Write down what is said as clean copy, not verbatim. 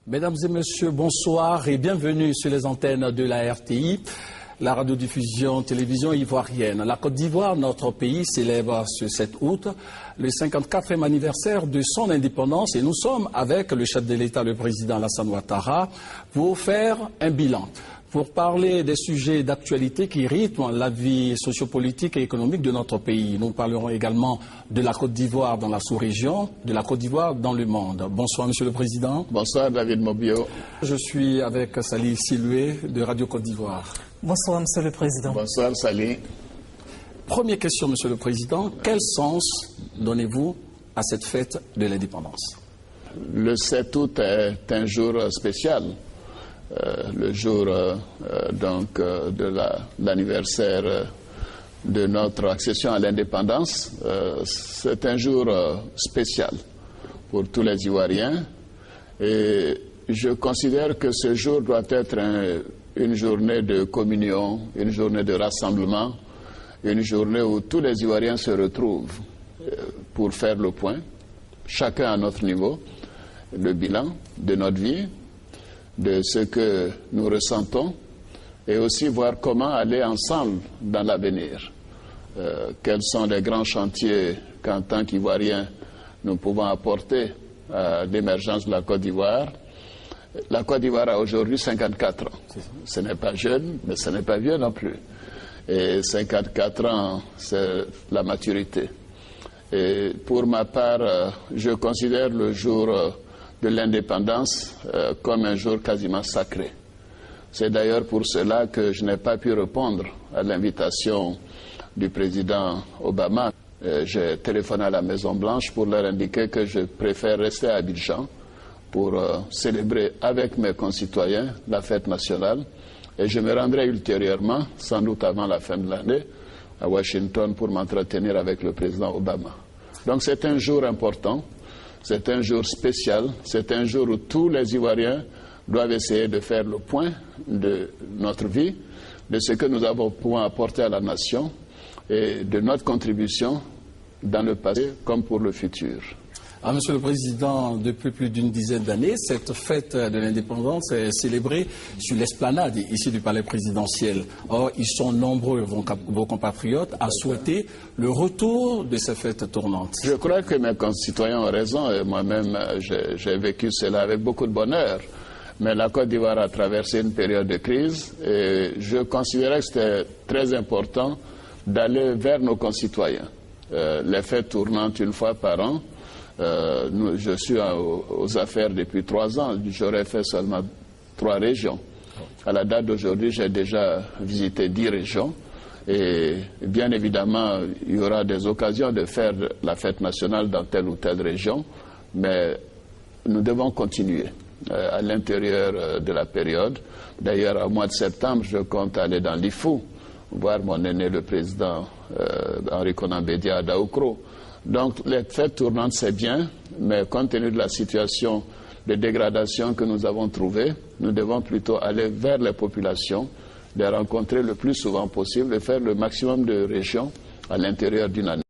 Mesdames et messieurs, bonsoir et bienvenue sur les antennes de la RTI, la radiodiffusion télévision ivoirienne. La Côte d'Ivoire, notre pays, célèbre ce 7 août le 54e anniversaire de son indépendance et nous sommes avec le chef de l'État, le président Alassane Ouattara, pour faire un bilan. Pour parler des sujets d'actualité qui rythment la vie sociopolitique et économique de notre pays. Nous parlerons également de la Côte d'Ivoire dans la sous-région, de la Côte d'Ivoire dans le monde. Bonsoir, Monsieur le Président. Bonsoir, David Mobio. Je suis avec Sali Siloué de Radio Côte d'Ivoire. Bonsoir, Monsieur le Président. Bonsoir, Sali. Première question, Monsieur le Président. Quel sens donnez-vous à cette fête de l'indépendance? Le 7 août est un jour spécial. Le jour de l'anniversaire de notre accession à l'indépendance, c'est un jour spécial pour tous les Ivoiriens et je considère que ce jour doit être une journée de communion, une journée de rassemblement, une journée où tous les Ivoiriens se retrouvent pour faire le point, chacun à notre niveau, le bilan de notre vie, de ce que nous ressentons et aussi voir comment aller ensemble dans l'avenir. Quels sont les grands chantiers qu'en tant qu'Ivoiriens nous pouvons apporter à l'émergence de la Côte d'Ivoire. La Côte d'Ivoire a aujourd'hui 54 ans. Ce n'est pas jeune, mais ce n'est pas vieux non plus. Et 54 ans, c'est la maturité. Et pour ma part, je considère le jour de l'indépendance comme un jour quasiment sacré. C'est d'ailleurs pour cela que je n'ai pas pu répondre à l'invitation du président Obama. J'ai téléphoné à la Maison-Blanche pour leur indiquer que je préfère rester à Abidjan pour célébrer avec mes concitoyens la fête nationale et je me rendrai ultérieurement, sans doute avant la fin de l'année, à Washington pour m'entretenir avec le président Obama. Donc c'est un jour important. C'est un jour spécial, c'est un jour où tous les Ivoiriens doivent essayer de faire le point de notre vie, de ce que nous avons pu apporter à la nation et de notre contribution dans le passé comme pour le futur. Alors, Monsieur le Président, depuis plus d'une dizaine d'années, cette fête de l'indépendance est célébrée sur l'esplanade ici du palais présidentiel. Or, ils sont nombreux, vos compatriotes, à souhaiter le retour de ces fêtes tournantes. Je crois que mes concitoyens ont raison et moi-même j'ai vécu cela avec beaucoup de bonheur. Mais la Côte d'Ivoire a traversé une période de crise et je considérais que c'était très important d'aller vers nos concitoyens. Les fêtes tournantes une fois par an. Je suis aux affaires depuis 3 ans. J'aurais fait seulement 3 régions. À la date d'aujourd'hui, j'ai déjà visité 10 régions. Et bien évidemment, il y aura des occasions de faire la fête nationale dans telle ou telle région. Mais nous devons continuer à l'intérieur de la période. D'ailleurs, au mois de septembre, je compte aller dans l'IFU, voir mon aîné, le président Henri Konan Bédié à Daoukro. Donc les fêtes tournantes, c'est bien, mais compte tenu de la situation de dégradation que nous avons trouvée, nous devons plutôt aller vers les populations, les rencontrer le plus souvent possible et faire le maximum de régions à l'intérieur d'une année.